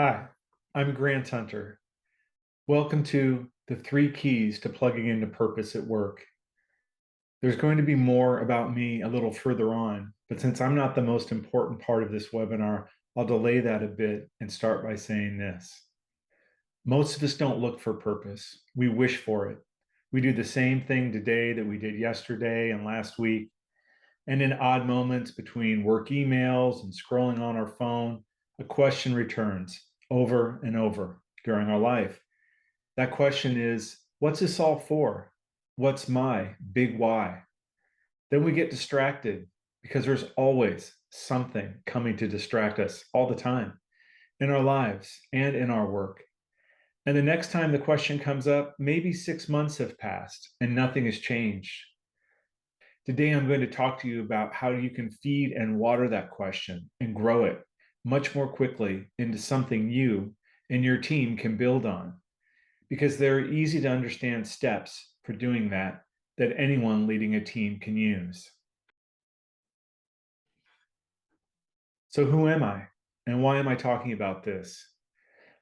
Hi, I'm Grant Hunter. Welcome to the 3 keys to plugging into purpose at work. There's going to be more about me a little further on, but since I'm not the most important part of this webinar, I'll delay that a bit and start by saying this. Most of us don't look for purpose. We wish for it. We do the same thing today that we did yesterday and last week. And in odd moments between work emails and scrolling on our phone, a question returns over and over during our life. That question is, what's this all for? What's my big why? Then we get distracted because there's always something coming to distract us all the time in our lives and in our work. And the next time the question comes up, maybe 6 months have passed and nothing has changed. Today, I'm going to talk to you about how you can feed and water that question and grow it much more quickly into something you and your team can build on, because there are easy to understand steps for doing that anyone leading a team can use. So who am I and why am I talking about this?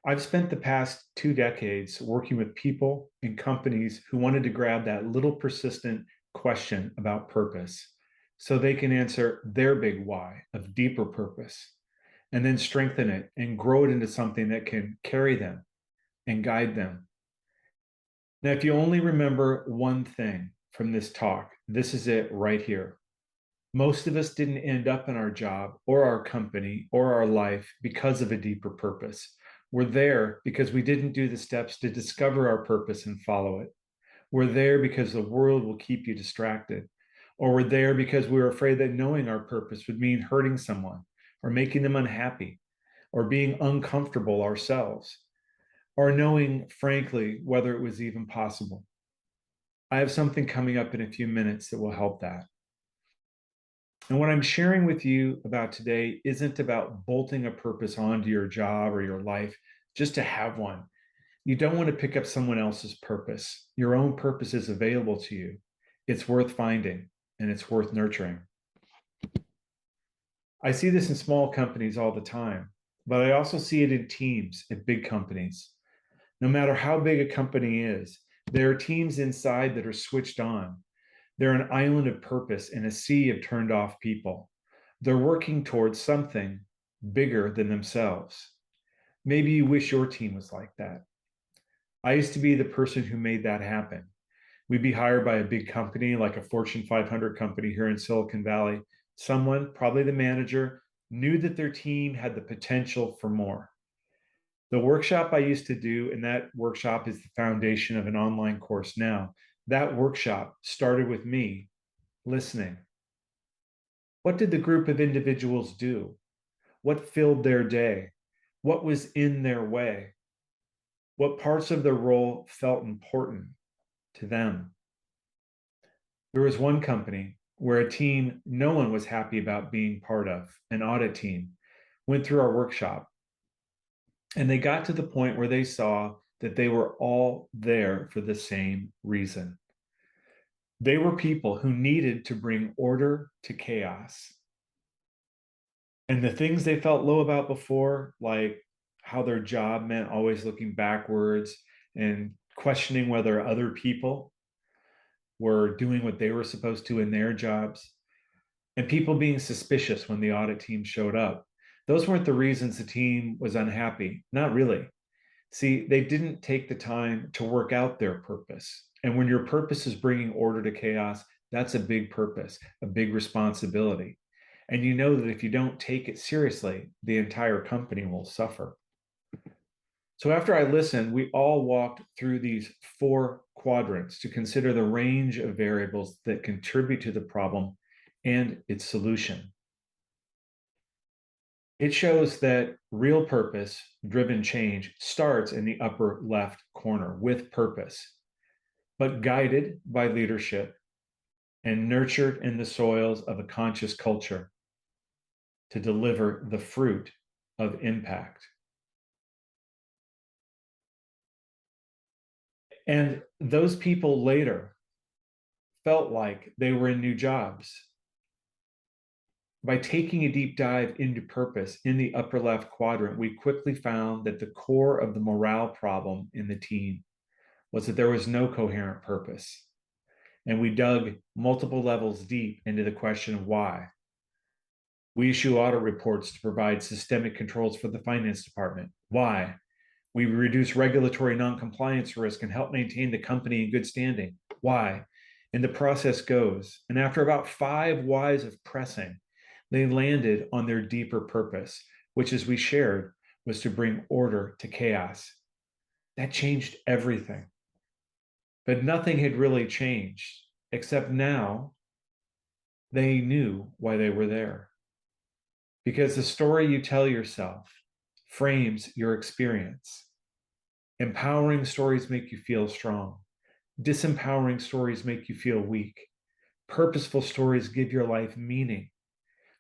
I've spent the past 2 decades working with people and companies who wanted to grab that little persistent question about purpose so they can answer their big why of deeper purpose and then strengthen it and grow it into something that can carry them and guide them. Now, if you only remember one thing from this talk, this is it right here. Most of us didn't end up in our job or our company or our life because of a deeper purpose. We're there because we didn't do the steps to discover our purpose and follow it. We're there because the world will keep you distracted. Or we're there because we were afraid that knowing our purpose would mean hurting someone or making them unhappy or being uncomfortable ourselves or knowing, frankly, whether it was even possible. I have something coming up in a few minutes that will help that. And what I'm sharing with you about today isn't about bolting a purpose onto your job or your life just to have one. You don't want to pick up someone else's purpose. Your own purpose is available to you. It's worth finding and it's worth nurturing. I see this in small companies all the time, but I also see it in teams at big companies. No matter how big a company is, there are teams inside that are switched on. They're an island of purpose in a sea of turned off people. They're working towards something bigger than themselves. Maybe you wish your team was like that. I used to be the person who made that happen. We'd be hired by a big company, like a Fortune 500 company here in Silicon Valley. Someone, probably the manager, knew that their team had the potential for more. The workshop I used to do, and that workshop is the foundation of an online course now, that workshop started with me listening. What did the group of individuals do? What filled their day? What was in their way? What parts of their role felt important to them? There was one company where a team no one was happy about being part of, an audit team, went through our workshop. And they got to the point where they saw that they were all there for the same reason. They were people who needed to bring order to chaos. And the things they felt low about before, like how their job meant always looking backwards and questioning whether other people were doing what they were supposed to in their jobs, and people being suspicious when the audit team showed up. Those weren't the reasons the team was unhappy. Not really. See, they didn't take the time to work out their purpose. And when your purpose is bringing order to chaos, that's a big purpose, a big responsibility. And you know that if you don't take it seriously, the entire company will suffer. So after I listened, we all walked through these 4 quadrants to consider the range of variables that contribute to the problem and its solution. It shows that real purpose driven change starts in the upper left corner with purpose, but guided by leadership and nurtured in the soils of a conscious culture to deliver the fruit of impact. And those people later felt like they were in new jobs. By taking a deep dive into purpose in the upper left quadrant, we quickly found that the core of the morale problem in the team was that there was no coherent purpose. And we dug multiple levels deep into the question of why. We issue audit reports to provide systemic controls for the finance department. Why? We reduce regulatory noncompliance risk and help maintain the company in good standing. Why? And the process goes. And after about 5 whys of pressing, they landed on their deeper purpose, which, as we shared, was to bring order to chaos. That changed everything. But nothing had really changed, except now they knew why they were there. Because the story you tell yourself frames your experience. Empowering stories make you feel strong. Disempowering stories make you feel weak. Purposeful stories give your life meaning.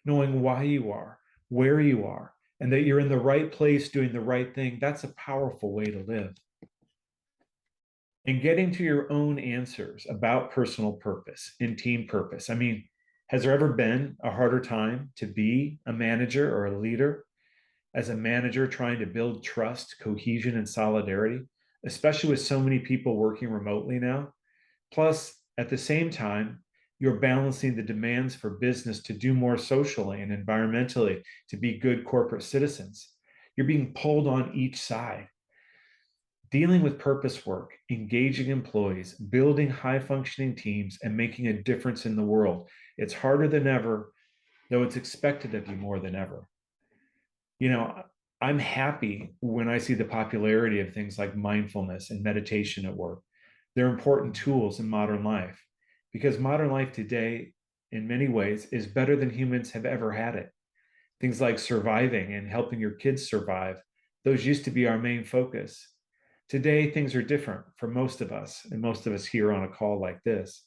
Knowing why you are, where you are, and that you're in the right place doing the right thing, that's a powerful way to live. And getting to your own answers about personal purpose and team purpose. I mean, has there ever been a harder time to be a manager or a leader? As a manager trying to build trust, cohesion, and solidarity, especially with so many people working remotely now. Plus, at the same time, you're balancing the demands for business to do more socially and environmentally, to be good corporate citizens. You're being pulled on each side. Dealing with purpose work, engaging employees, building high functioning teams, and making a difference in the world. It's harder than ever, though it's expected of you more than ever. You know, I'm happy when I see the popularity of things like mindfulness and meditation at work. They're important tools in modern life because modern life today, in many ways, is better than humans have ever had it. Things like surviving and helping your kids survive, those used to be our main focus. Today, things are different for most of us, and most of us here on a call like this.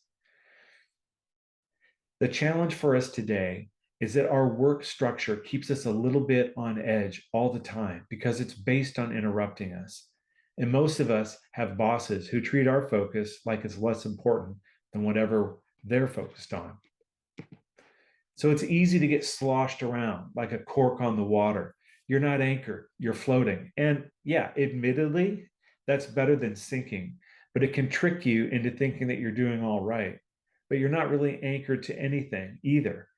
The challenge for us today is that our work structure keeps us a little bit on edge all the time because it's based on interrupting us. And most of us have bosses who treat our focus like it's less important than whatever they're focused on. So it's easy to get sloshed around like a cork on the water. You're not anchored, you're floating. And yeah, admittedly, that's better than sinking, but it can trick you into thinking that you're doing all right. But you're not really anchored to anything either.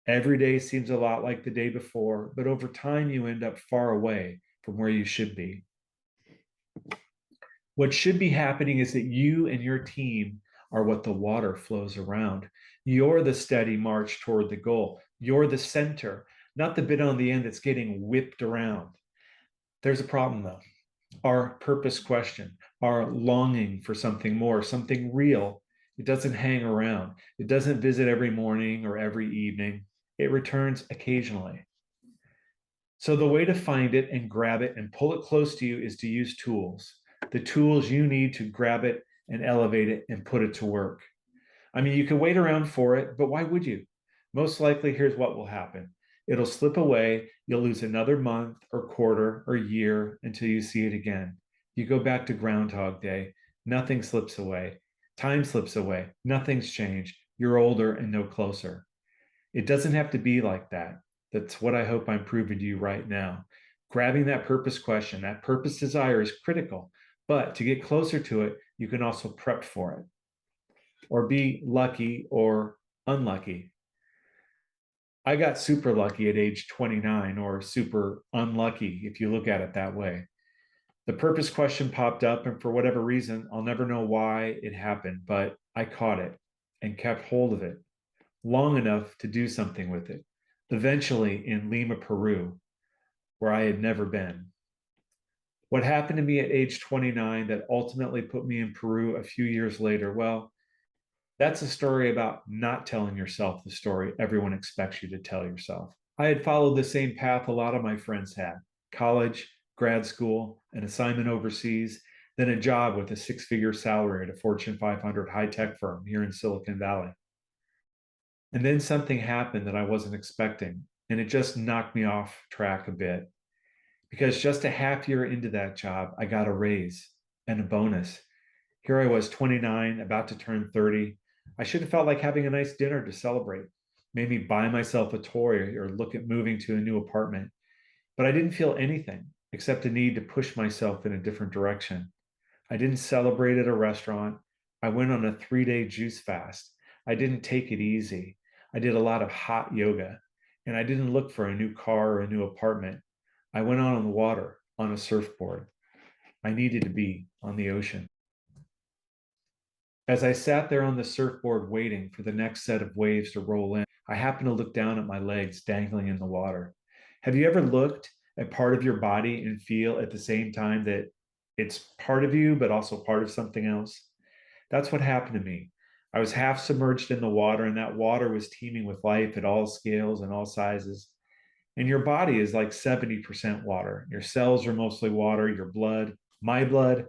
Every day seems a lot like the day before, but over time you end up far away from where you should be. What should be happening is that you and your team are what the water flows around. You're the steady march toward the goal. You're the center, not the bit on the end that's getting whipped around. There's a problem though. Our purpose question, our longing for something more, something real, it doesn't hang around. It doesn't visit every morning or every evening. It returns occasionally. So the way to find it and grab it and pull it close to you is to use tools, the tools you need to grab it and elevate it and put it to work. I mean, you can wait around for it, but why would you? Most likely, here's what will happen. It'll slip away. You'll lose another month or quarter or year until you see it again. You go back to Groundhog Day. Nothing slips away. Time slips away. Nothing's changed. You're older and no closer. It doesn't have to be like that. That's what I hope I'm proving to you right now. Grabbing that purpose question, that purpose desire is critical, but to get closer to it, you can also prep for it or be lucky or unlucky. I got super lucky at age 29 or super unlucky if you look at it that way. The purpose question popped up, and for whatever reason, I'll never know why it happened, but I caught it and kept hold of it long enough to do something with it, eventually in Lima, Peru, where I had never been. What happened to me at age 29 that ultimately put me in Peru a few years later? Well, that's a story about not telling yourself the story everyone expects you to tell yourself. I had followed the same path a lot of my friends had: college, grad school, an assignment overseas, then a job with a 6-figure salary at a Fortune 500 high tech firm here in Silicon Valley. And then something happened that I wasn't expecting, and it just knocked me off track a bit. Because just a half year into that job, I got a raise and a bonus. Here I was, 29, about to turn 30. I should have felt like having a nice dinner to celebrate. made me buy myself a toy or look at moving to a new apartment. But I didn't feel anything except a need to push myself in a different direction. I didn't celebrate at a restaurant. I went on a 3 day juice fast. I didn't take it easy. I did a lot of hot yoga, and I didn't look for a new car or a new apartment. I went out on the water on a surfboard. I needed to be on the ocean. As I sat there on the surfboard waiting for the next set of waves to roll in, I happened to look down at my legs dangling in the water. Have you ever looked at part of your body and feel at the same time that it's part of you, but also part of something else? That's what happened to me. I was half submerged in the water, and that water was teeming with life at all scales and all sizes. And your body is like 70% water. Your cells are mostly water, your blood, my blood,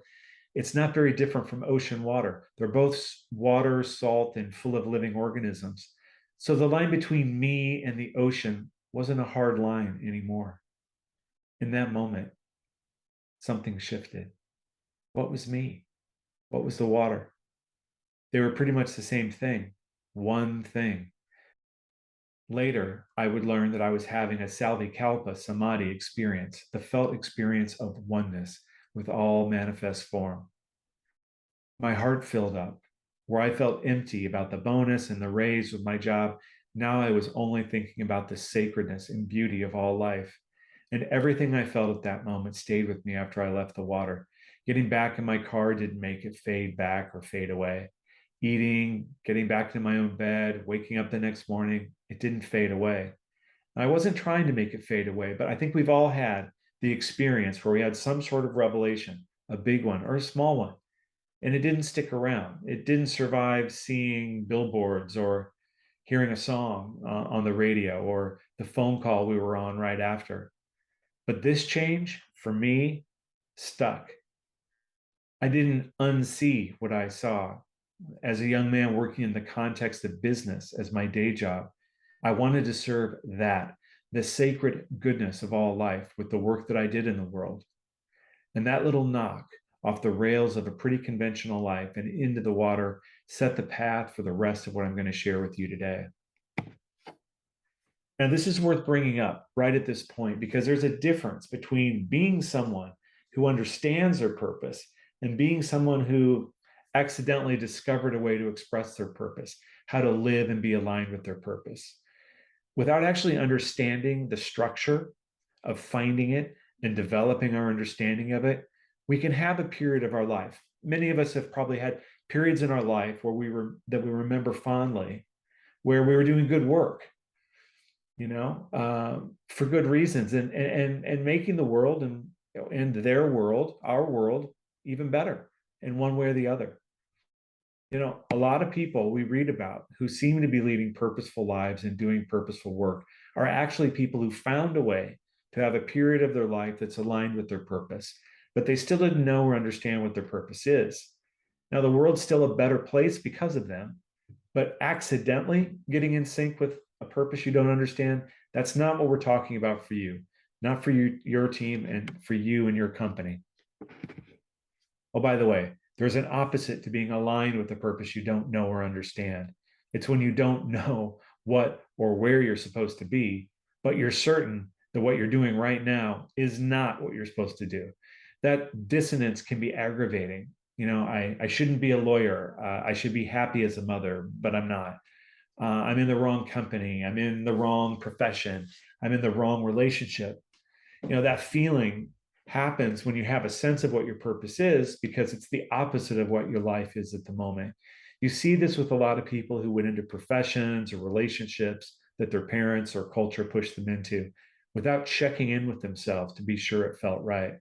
it's not very different from ocean water. They're both water, salt, and full of living organisms. So the line between me and the ocean wasn't a hard line anymore. In that moment, something shifted. What was me? What was the water? They were pretty much the same thing, one thing. Later, I would learn that I was having a Salvikalpa Samadhi experience, the felt experience of oneness with all manifest form. My heart filled up. Where I felt empty about the bonus and the raise with my job, now I was only thinking about the sacredness and beauty of all life. And everything I felt at that moment stayed with me after I left the water. Getting back in my car didn't make it fade back or fade away. Eating, getting back to my own bed, waking up the next morning, it didn't fade away. I wasn't trying to make it fade away, but I think we've all had the experience where we had some sort of revelation, a big one or a small one, and it didn't stick around. It didn't survive seeing billboards or hearing a song on the radio or the phone call we were on right after. But this change for me stuck. I didn't unsee what I saw. As a young man working in the context of business as my day job, I wanted to serve that, the sacred goodness of all life with the work that I did in the world. And that little knock off the rails of a pretty conventional life and into the water set the path for the rest of what I'm going to share with you today. Now, this is worth bringing up right at this point because there's a difference between being someone who understands their purpose and being someone who accidentally discovered a way to express their purpose, how to live and be aligned with their purpose. Without actually understanding the structure of finding it and developing our understanding of it, we can have a period of our life. Many of us have probably had periods in our life where we remember fondly, where we were doing good work, for good reasons, and making the world and their world, our world, even better in one way or the other. A lot of people we read about who seem to be leading purposeful lives and doing purposeful work are actually people who found a way to have a period of their life that's aligned with their purpose, but they still didn't know or understand what their purpose is. Now, the world's still a better place because of them, but accidentally getting in sync with a purpose you don't understand, that's not what we're talking about for you, not for you, your team, and for you and your company. Oh, by the way, there's an opposite to being aligned with a purpose you don't know or understand. It's when you don't know what or where you're supposed to be, but you're certain that what you're doing right now is not what you're supposed to do. That dissonance can be aggravating. I shouldn't be a lawyer. I should be happy as a mother, but I'm not. I'm in the wrong company. I'm in the wrong profession. I'm in the wrong relationship. That feeling happens when you have a sense of what your purpose is because it's the opposite of what your life is at the moment. You see this with a lot of people who went into professions or relationships that their parents or culture pushed them into without checking in with themselves to be sure it felt right.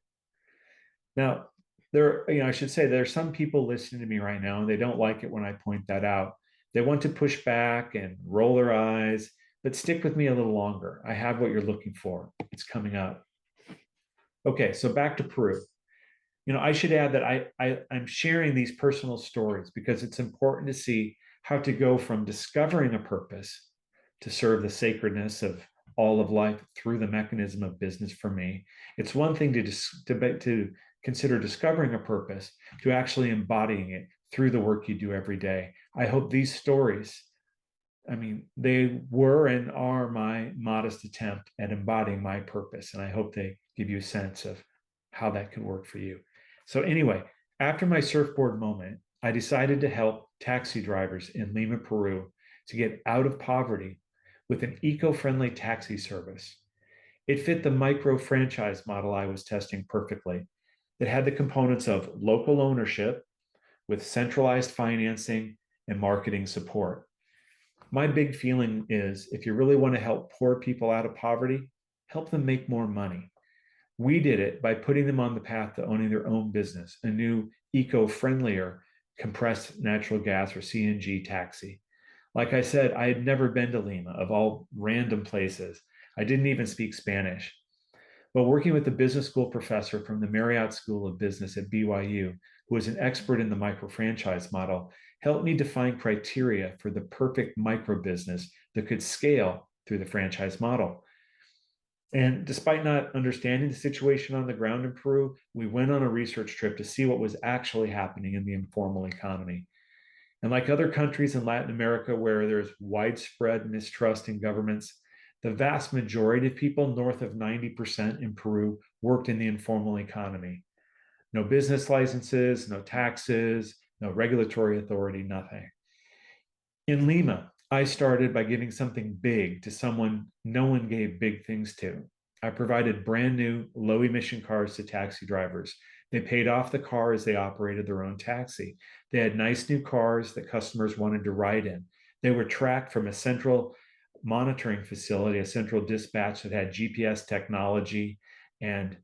Now, I should say there are some people listening to me right now and they don't like it when I point that out. They want to push back and roll their eyes, but stick with me a little longer. I have what you're looking for. It's coming up. Okay, so back to Peru. I should add that I'm sharing these personal stories because it's important to see how to go from discovering a purpose to serve the sacredness of all of life through the mechanism of business for me. It's one thing to consider discovering a purpose to actually embodying it through the work you do every day. I hope these stories I mean, they were and are my modest attempt at embodying my purpose. And I hope they give you a sense of how that could work for you. So, anyway, after my surfboard moment, I decided to help taxi drivers in Lima, Peru to get out of poverty with an eco friendly taxi service. It fit the micro franchise model I was testing perfectly. It had the components of local ownership with centralized financing and marketing support. My big feeling is if you really want to help poor people out of poverty, help them make more money. We did it by putting them on the path to owning their own business, a new eco-friendlier compressed natural gas or CNG taxi. Like I said, I had never been to Lima, of all random places. I didn't even speak Spanish. But working with a business school professor from the Marriott School of Business at BYU, who was an expert in the micro franchise model, helped me define criteria for the perfect micro business that could scale through the franchise model. And despite not understanding the situation on the ground in Peru, we went on a research trip to see what was actually happening in the informal economy. And like other countries in Latin America where there's widespread mistrust in governments, the vast majority of people, north of 90% in Peru, worked in the informal economy. No business licenses, no taxes, no regulatory authority, nothing. In Lima, I started by giving something big to someone no one gave big things to. I provided brand new low emission cars to taxi drivers. They paid off the car as they operated their own taxi. They had nice new cars that customers wanted to ride in. They were tracked from a central monitoring facility, a central dispatch that had GPS technology and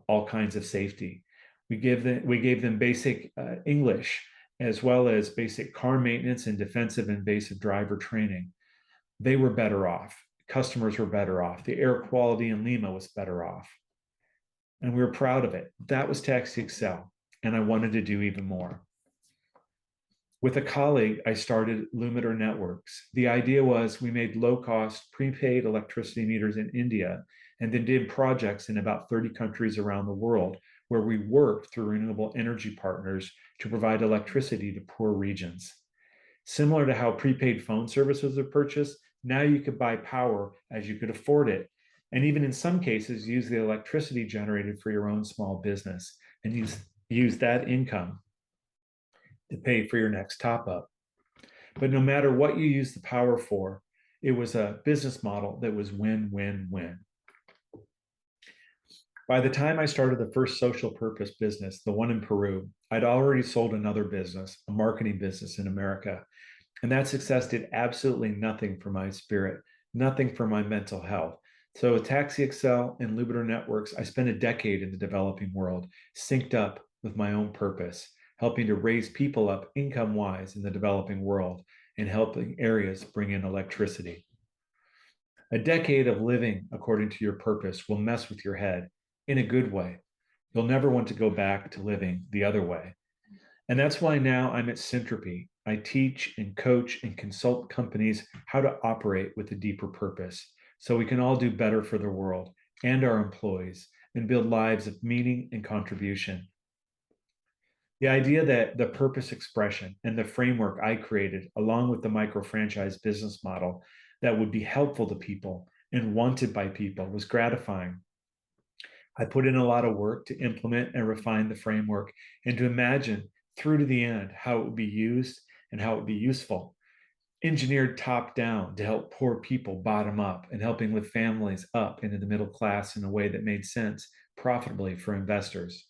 all kinds of safety. We gave them basic English as well as basic car maintenance and defensive invasive driver training. They were better off. Customers were better off. The air quality in Lima was better off. And we were proud of it. That was Taxi Excel. And I wanted to do even more. With a colleague, I started Lumitor Networks. The idea was we made low cost prepaid electricity meters in India and then did projects in about 30 countries around the world where we worked through renewable energy partners to provide electricity to poor regions. Similar to how prepaid phone services are purchased, now you could buy power as you could afford it. And even in some cases, use the electricity generated for your own small business and use that income to pay for your next top up. But no matter what you use the power for, it was a business model that was win, win, win. By the time I started the first social purpose business, the one in Peru, I'd already sold another business, a marketing business in America. And that success did absolutely nothing for my spirit, nothing for my mental health. So with Taxi Excel and Lumitor Networks, I spent a decade in the developing world, synced up with my own purpose, helping to raise people up income-wise in the developing world and helping areas bring in electricity. A decade of living according to your purpose will mess with your head in a good way. You'll never want to go back to living the other way. And that's why now I'm at Syntropy. I teach and coach and consult companies how to operate with a deeper purpose so we can all do better for the world and our employees and build lives of meaning and contribution. The idea that the purpose expression and the framework I created, along with the micro franchise business model that would be helpful to people and wanted by people, was gratifying. I put in a lot of work to implement and refine the framework and to imagine through to the end how it would be used and how it would be useful. Engineered top down to help poor people bottom up and helping lift families up into the middle class in a way that made sense profitably for investors.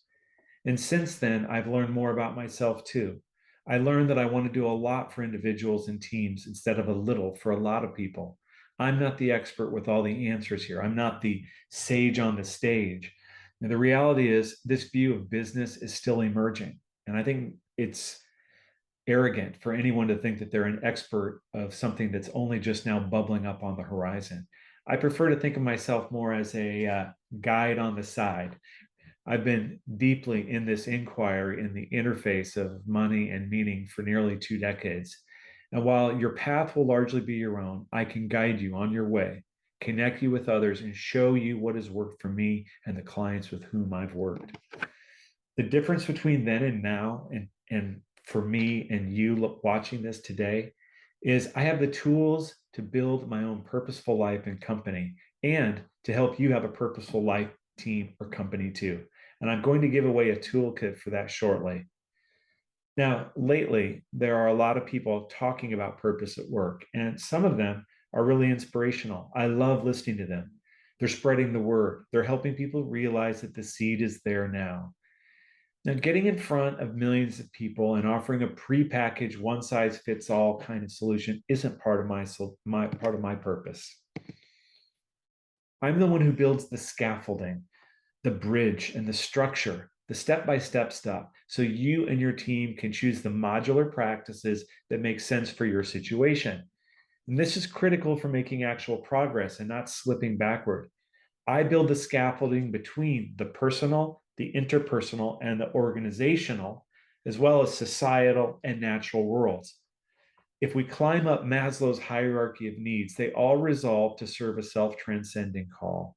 And since then, I've learned more about myself too. I learned that I want to do a lot for individuals and teams instead of a little for a lot of people. I'm not the expert with all the answers here. I'm not the sage on the stage. And the reality is, this view of business is still emerging. And I think it's arrogant for anyone to think that they're an expert of something that's only just now bubbling up on the horizon. I prefer to think of myself more as a guide on the side. I've been deeply in this inquiry in the interface of money and meaning for nearly 2 decades. And while your path will largely be your own, I can guide you on your way, connect you with others, and show you what has worked for me and the clients with whom I've worked. The difference between then and now, and for me and you watching this today, is I have the tools to build my own purposeful life and company and to help you have a purposeful life, team, or company too. And I'm going to give away a toolkit for that shortly. Now, lately, there are a lot of people talking about purpose at work, and some of them are really inspirational. I love listening to them. They're spreading the word, they're helping people realize that the seed is there now. Now, getting in front of millions of people and offering a prepackaged, one-size-fits-all kind of solution isn't part of my purpose. I'm the one who builds the scaffolding, the bridge, and the structure, the step-by-step stuff, so you and your team can choose the modular practices that make sense for your situation. And this is critical for making actual progress and not slipping backward. I build the scaffolding between the personal, the interpersonal, and the organizational, as well as societal and natural worlds. If we climb up Maslow's hierarchy of needs, they all resolve to serve a self-transcending call.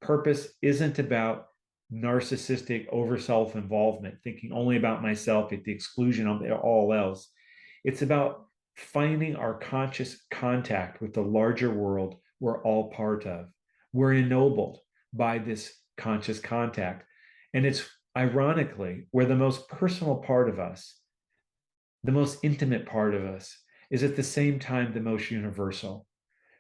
Purpose isn't about narcissistic over self-involvement, thinking only about myself at the exclusion of all else. It's about finding our conscious contact with the larger world we're all part of. We're ennobled by this conscious contact. And it's ironically where the most personal part of us, the most intimate part of us, is at the same time the most universal.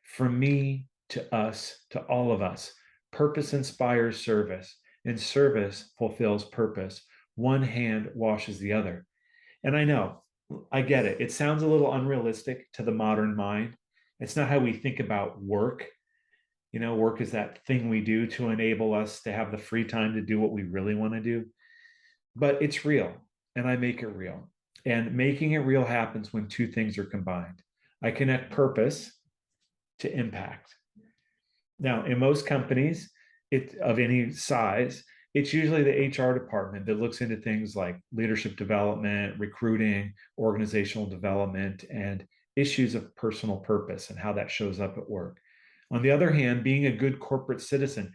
From me to us, to all of us, purpose inspires service, and service fulfills purpose. One hand washes the other. And I know, I get it. It sounds a little unrealistic to the modern mind. It's not how we think about work. Work is that thing we do to enable us to have the free time to do what we really want to do. But it's real, and I make it real. And making it real happens when two things are combined. I connect purpose to impact. Now, in most companies of any size, it's usually the HR department that looks into things like leadership development, recruiting, organizational development, and issues of personal purpose and how that shows up at work. On the other hand, being a good corporate citizen,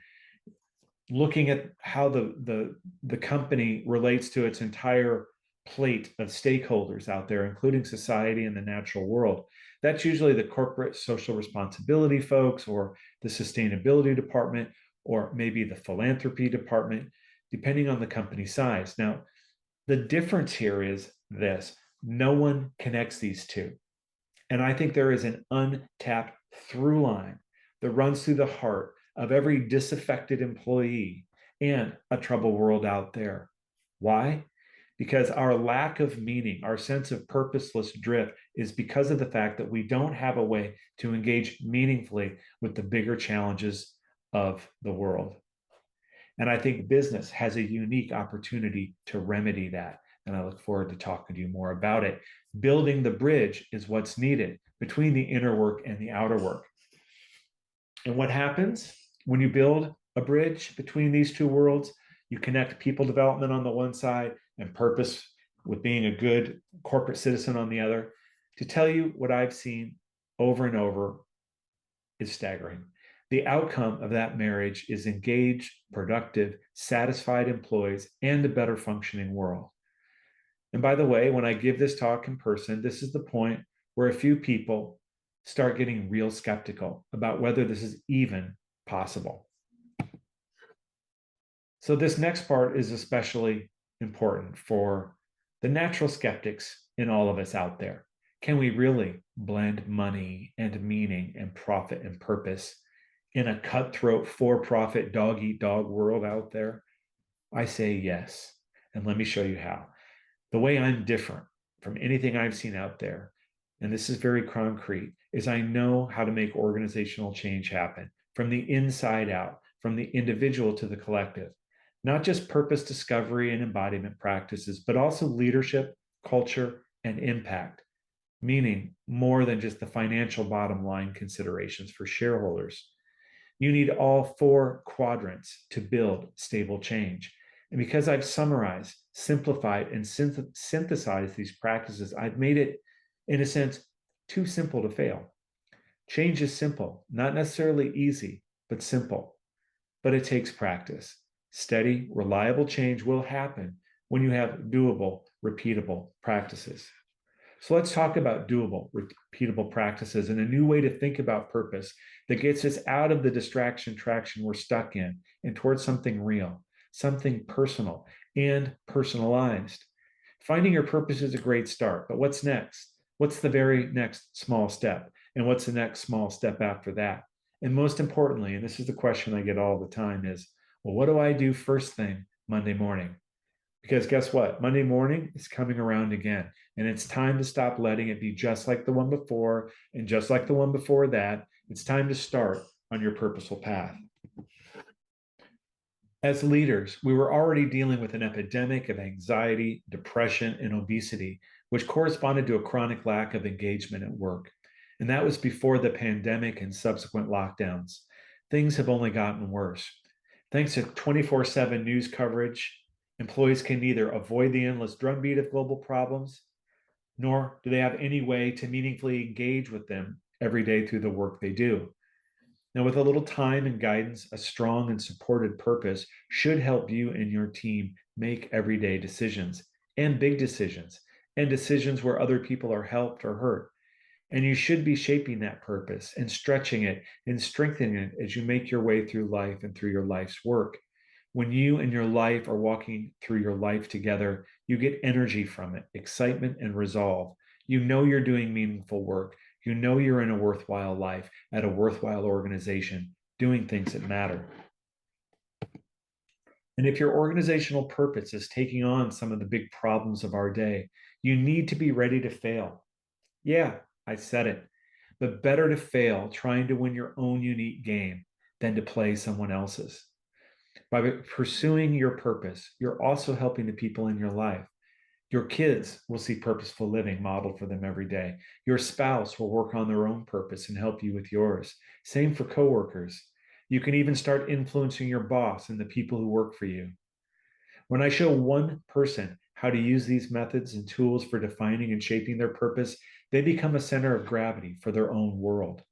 looking at how the company relates to its entire plate of stakeholders out there, including society and the natural world. That's usually the corporate social responsibility folks, or the sustainability department, or maybe the philanthropy department, depending on the company size. Now, the difference here is this: no one connects these two. And I think there is an untapped through line that runs through the heart of every disaffected employee and a troubled world out there. Why? Because our lack of meaning, our sense of purposeless drift, is because of the fact that we don't have a way to engage meaningfully with the bigger challenges of the world. And I think business has a unique opportunity to remedy that. And I look forward to talking to you more about it. Building the bridge is what's needed between the inner work and the outer work. And what happens when you build a bridge between these two worlds? You connect people development on the one side and purpose with being a good corporate citizen on the other. To tell you what I've seen over and over is staggering. The outcome of that marriage is engaged, productive, satisfied employees and a better functioning world. And by the way, when I give this talk in person, this is the point where a few people start getting real skeptical about whether this is even possible. So this next part is especially important for the natural skeptics in all of us out there. Can we really blend money and meaning and profit and purpose in a cutthroat, for-profit, dog-eat-dog world out there? I say yes. And let me show you how. The way I'm different from anything I've seen out there, and this is very concrete, is I know how to make organizational change happen from the inside out, from the individual to the collective. Not just purpose discovery and embodiment practices, but also leadership, culture, and impact, meaning more than just the financial bottom line considerations for shareholders. You need all four quadrants to build stable change. And because I've summarized, simplified, and synthesized these practices, I've made it, in a sense, too simple to fail. Change is simple, not necessarily easy, but simple. But it takes practice. Steady, reliable change will happen when you have doable, repeatable practices. So let's talk about doable, repeatable practices and a new way to think about purpose that gets us out of the distraction traction we're stuck in and towards something real, something personal and personalized. Finding your purpose is a great start, but what's next? What's the very next small step? And what's the next small step after that? And most importantly, and this is the question I get all the time is, well, what do I do first thing Monday morning? Because guess what? Monday morning is coming around again. And it's time to stop letting it be just like the one before and just like the one before that. It's time to start on your purposeful path. As leaders, we were already dealing with an epidemic of anxiety, depression, and obesity, which corresponded to a chronic lack of engagement at work. And that was before the pandemic and subsequent lockdowns. Things have only gotten worse. Thanks to 24/7 news coverage, employees can neither avoid the endless drumbeat of global problems, nor do they have any way to meaningfully engage with them every day through the work they do. Now, with a little time and guidance, a strong and supported purpose should help you and your team make everyday decisions and big decisions and decisions where other people are helped or hurt. And you should be shaping that purpose and stretching it and strengthening it as you make your way through life and through your life's work. When you and your life are walking through your life together, you get energy from it, excitement and resolve. You know you're doing meaningful work. You know you're in a worthwhile life at a worthwhile organization, doing things that matter. And if your organizational purpose is taking on some of the big problems of our day, you need to be ready to fail. Yeah, I said it. But better to fail trying to win your own unique game than to play someone else's. By pursuing your purpose, you're also helping the people in your life. Your kids will see purposeful living modeled for them every day. Your spouse will work on their own purpose and help you with yours. Same for coworkers. You can even start influencing your boss and the people who work for you. When I show one person how to use these methods and tools for defining and shaping their purpose, they become a center of gravity for their own world.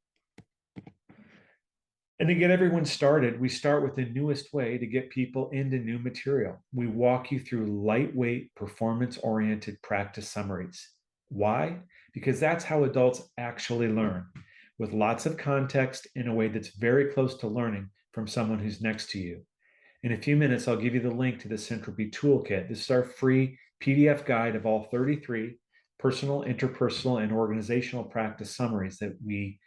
And to get everyone started, we start with the newest way to get people into new material. We walk you through lightweight, performance oriented practice summaries. Why? Because that's how adults actually learn, with lots of context in a way that's very close to learning from someone who's next to you. In a few minutes, I'll give you the link to the Centropy Toolkit. This is our free PDF guide of all 33 personal, interpersonal, and organizational practice summaries that we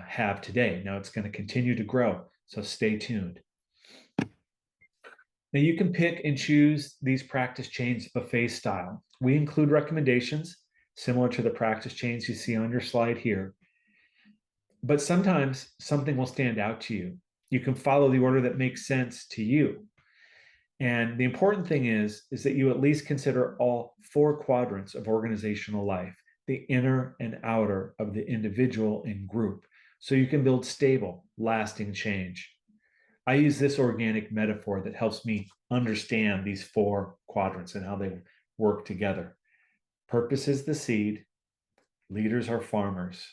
have today. Now it's going to continue to grow, so stay tuned. Now you can pick and choose these practice chains of phase style. We include recommendations similar to the practice chains you see on your slide here, but sometimes something will stand out to you. You can follow the order that makes sense to you. And the important thing is that you at least consider all four quadrants of organizational life, the inner and outer of the individual and group, so you can build stable, lasting change. I use this organic metaphor that helps me understand these four quadrants and how they work together. Purpose is the seed, leaders are farmers,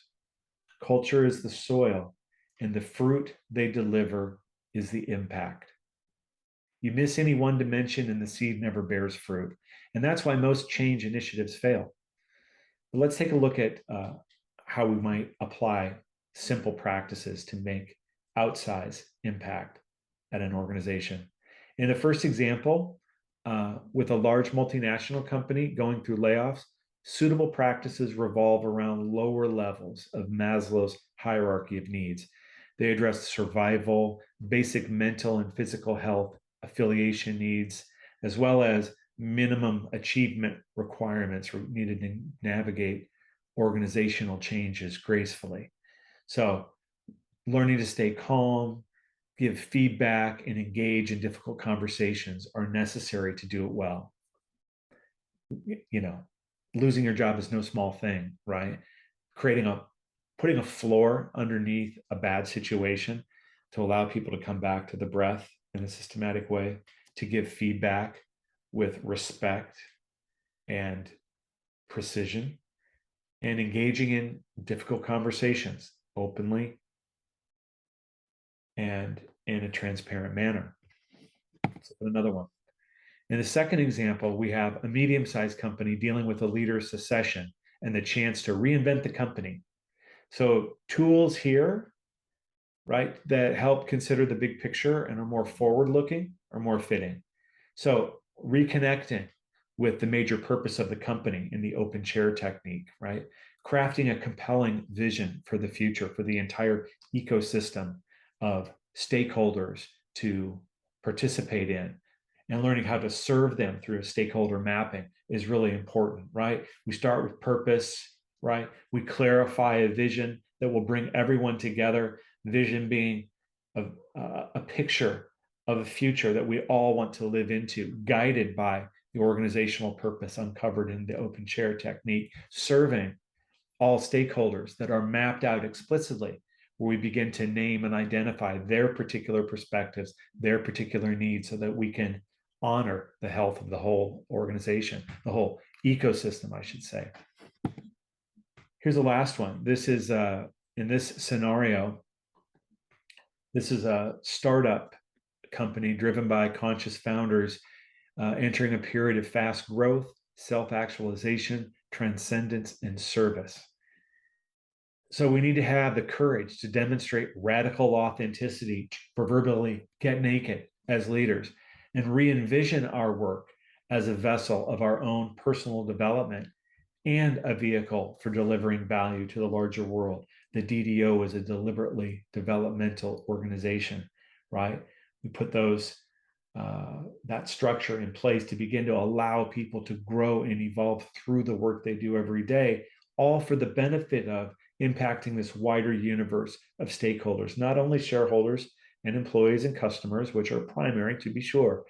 culture is the soil, and the fruit they deliver is the impact. You miss any one dimension and the seed never bears fruit. And that's why most change initiatives fail. But let's take a look at how we might apply simple practices to make outsized impact at an organization. In the first example, with a large multinational company going through layoffs, suitable practices revolve around lower levels of Maslow's hierarchy of needs. They address survival, basic mental and physical health, affiliation needs, as well as minimum achievement requirements needed to navigate organizational changes gracefully. So, learning to stay calm, give feedback, and engage in difficult conversations are necessary to do it well. You know, losing your job is no small thing, right? Putting a floor underneath a bad situation to allow people to come back to the breath in a systematic way, to give feedback with respect and precision, and engaging in difficult conversations openly and in a transparent manner. So another one. In the second example, we have a medium-sized company dealing with a leader secession and the chance to reinvent the company. So tools here, right, that help consider the big picture and are more forward looking are more fitting. So reconnecting with the major purpose of the company in the open chair technique, right? Crafting a compelling vision for the future for the entire ecosystem of stakeholders to participate in, and learning how to serve them through a stakeholder mapping is really important, right? We start with purpose, right? We clarify a vision that will bring everyone together, vision being a picture of a future that we all want to live into, guided by the organizational purpose uncovered in the open chair technique, serving all stakeholders that are mapped out explicitly, where we begin to name and identify their particular perspectives, their particular needs, so that we can honor the health of the whole organization, the whole ecosystem, I should say. Here's the last one. This is in this scenario, this is a startup company driven by conscious founders entering a period of fast growth, self-actualization, transcendence, and service. So we need to have the courage to demonstrate radical authenticity, proverbially get naked as leaders, and re-envision our work as a vessel of our own personal development and a vehicle for delivering value to the larger world. The DDO is a deliberately developmental organization, right? We put that structure in place to begin to allow people to grow and evolve through the work they do every day, all for the benefit of impacting this wider universe of stakeholders, not only shareholders and employees and customers, which are primary to be sure,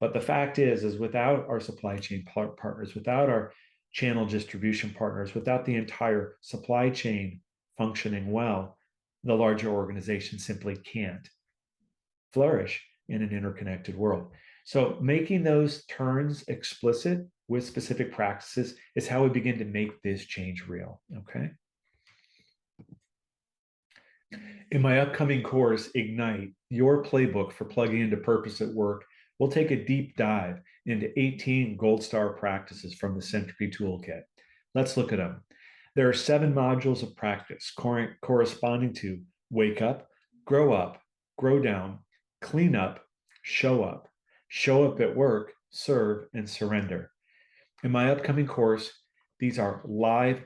but the fact is without our supply chain partners, without our channel distribution partners, without the entire supply chain functioning well, the larger organization simply can't flourish in an interconnected world. So making those turns explicit with specific practices is how we begin to make this change real, okay? In my upcoming course, Ignite, your playbook for plugging into purpose at work, we'll take a deep dive into 18 gold star practices from the Century Toolkit. Let's look at them. There are 7 modules of practice corresponding to wake up, grow down, clean up, show up at work, serve, and surrender. In my upcoming course, these are live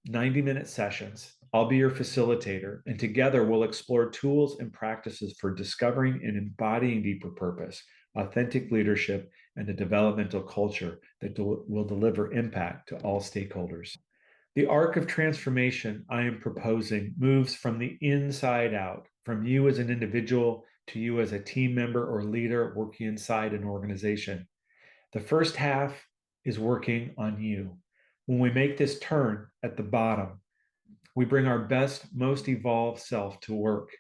90-minute sessions. I'll be your facilitator, and together we'll explore tools and practices for discovering and embodying deeper purpose, authentic leadership, and a developmental culture that will deliver impact to all stakeholders. The arc of transformation I am proposing moves from the inside out, from you as an individual to you as a team member or leader working inside an organization. The first half is working on you. When we make this turn at the bottom, we bring our best, most evolved self to work.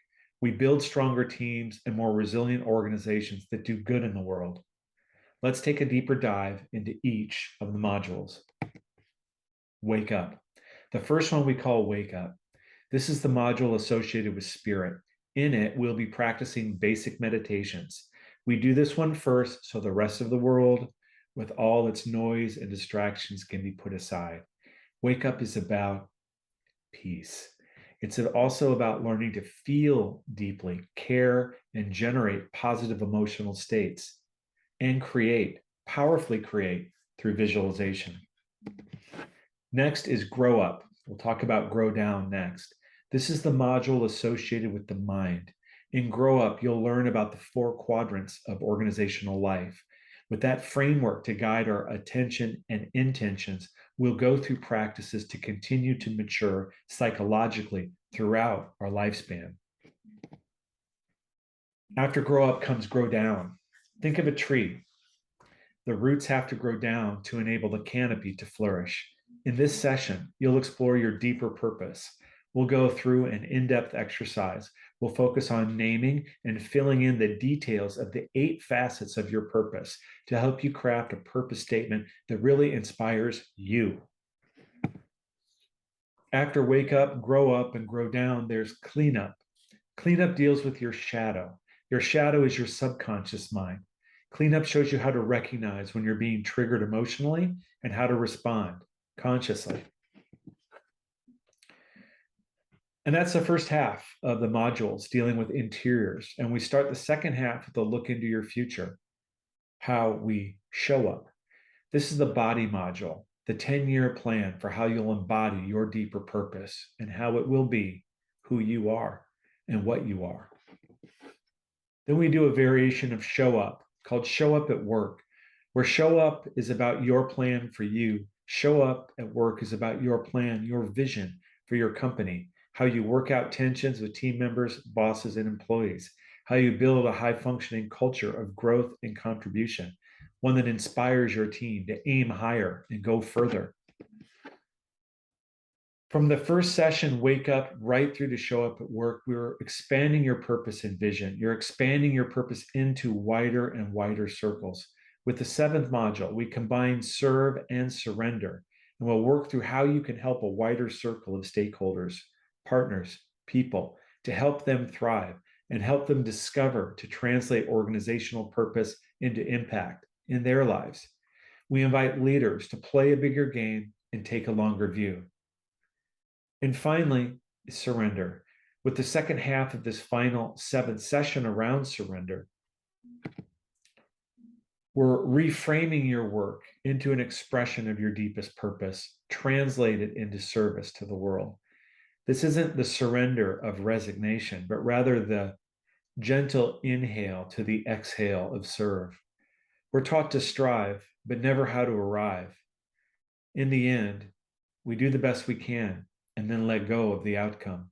We build stronger teams and more resilient organizations that do good in the world. Let's take a deeper dive into each of the modules. Wake up. The first one we call Wake Up. This is the module associated with spirit. In it, we'll be practicing basic meditations. We do this one first so the rest of the world, with all its noise and distractions, can be put aside. Wake Up is about peace. It's also about learning to feel deeply, care, and generate positive emotional states, and powerfully create through visualization. Next is Grow Up. We'll talk about Grow Down next. This is the module associated with the mind. In Grow Up, you'll learn about the 4 quadrants of organizational life. With that framework to guide our attention and intentions, we'll go through practices to continue to mature psychologically throughout our lifespan. After Grow Up comes Grow Down. Think of a tree. The roots have to grow down to enable the canopy to flourish. In this session, you'll explore your deeper purpose. We'll go through an in-depth exercise. We'll focus on naming and filling in the details of the 8 facets of your purpose to help you craft a purpose statement that really inspires you. After Wake Up, and Grow Down, there's Cleanup. Cleanup deals with your shadow. Your shadow is your subconscious mind. Cleanup shows you how to recognize when you're being triggered emotionally and how to respond consciously. And that's the first half of the modules dealing with interiors. And we start the second half with a look into your future, how we show up. This is the body module, the 10-year plan for how you'll embody your deeper purpose and how it will be who you are and what you are. Then we do a variation of show up called show up at work, where show up is about your plan for you. Show up at work is about your plan, your vision for your company, how you work out tensions with team members, bosses, and employees, how you build a high functioning culture of growth and contribution, one that inspires your team to aim higher and go further. From the first session, wake up, right through to show up at work, we're expanding your purpose and vision. You're expanding your purpose into wider and wider circles. With the seventh module, we combine serve and surrender, and we'll work through how you can help a wider circle of stakeholders, partners, people, to help them thrive and help them discover to translate organizational purpose into impact in their lives. We invite leaders to play a bigger game and take a longer view. And finally, surrender. With the second half of this final seventh session around surrender, we're reframing your work into an expression of your deepest purpose, translated into service to the world. This isn't the surrender of resignation, but rather the gentle inhale to the exhale of serve. We're taught to strive, but never how to arrive. In the end, we do the best we can and then let go of the outcome.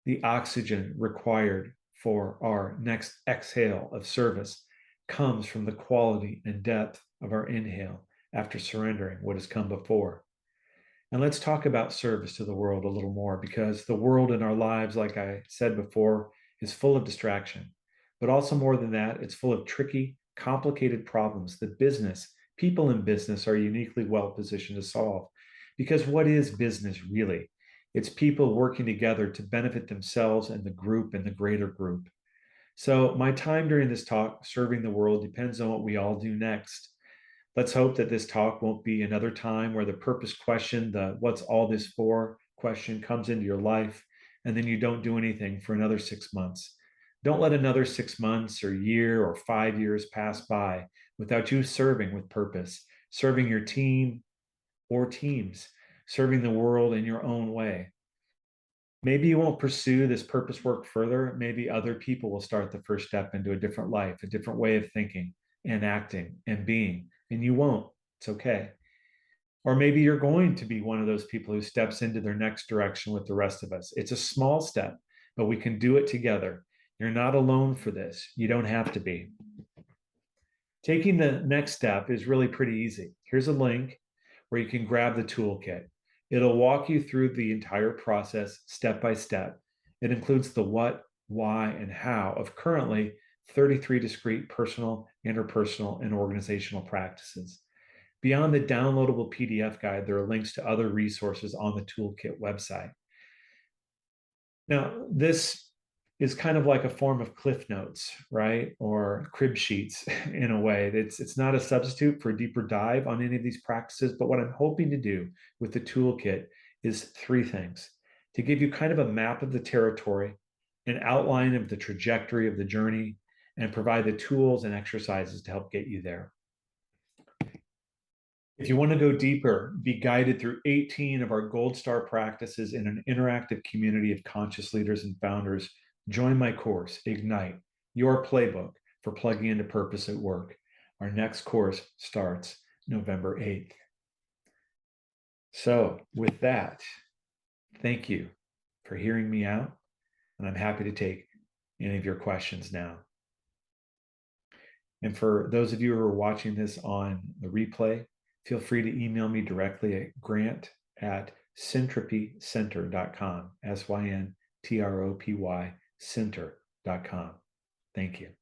The oxygen required for our next exhale of service comes from the quality and depth of our inhale after surrendering what has come before. And let's talk about service to the world a little more, because the world in our lives, like I said before, is full of distraction. But also more than that, it's full of tricky, complicated problems that people in business are uniquely well positioned to solve. Because what is business really? It's people working together to benefit themselves and the group and the greater group. So my time during this talk serving the world depends on what we all do next. Let's hope that this talk won't be another time where the purpose question, the what's all this for question comes into your life, and then you don't do anything for another 6 months. Don't let another 6 months or year or 5 years pass by without you serving with purpose, serving your team or teams, serving the world in your own way. Maybe you won't pursue this purpose work further. Maybe other people will start the first step into a different life, a different way of thinking and acting and being, and you won't. It's okay. Or maybe you're going to be one of those people who steps into their next direction with the rest of us. It's a small step, but we can do it together. You're not alone for this. You don't have to be. Taking the next step is really pretty easy. Here's a link where you can grab the toolkit. It'll walk you through the entire process step by step. It includes the what, why, and how of currently 33 discrete personal, interpersonal, and organizational practices. Beyond the downloadable PDF guide, there are links to other resources on the toolkit website. Now, this is kind of like a form of cliff notes, right? Or crib sheets in a way. It's not a substitute for a deeper dive on any of these practices, but what I'm hoping to do with the toolkit is three things: to give you kind of a map of the territory, an outline of the trajectory of the journey, and provide the tools and exercises to help get you there. If you want to go deeper, be guided through 18 of our Gold Star practices in an interactive community of conscious leaders and founders, join my course, Ignite, your playbook for plugging into purpose at work. Our next course starts November 8th. So with that, thank you for hearing me out, and I'm happy to take any of your questions now. And for those of you who are watching this on the replay, feel free to email me directly at grant@syntropycenter.com, SYNTROPY center.com. Thank you.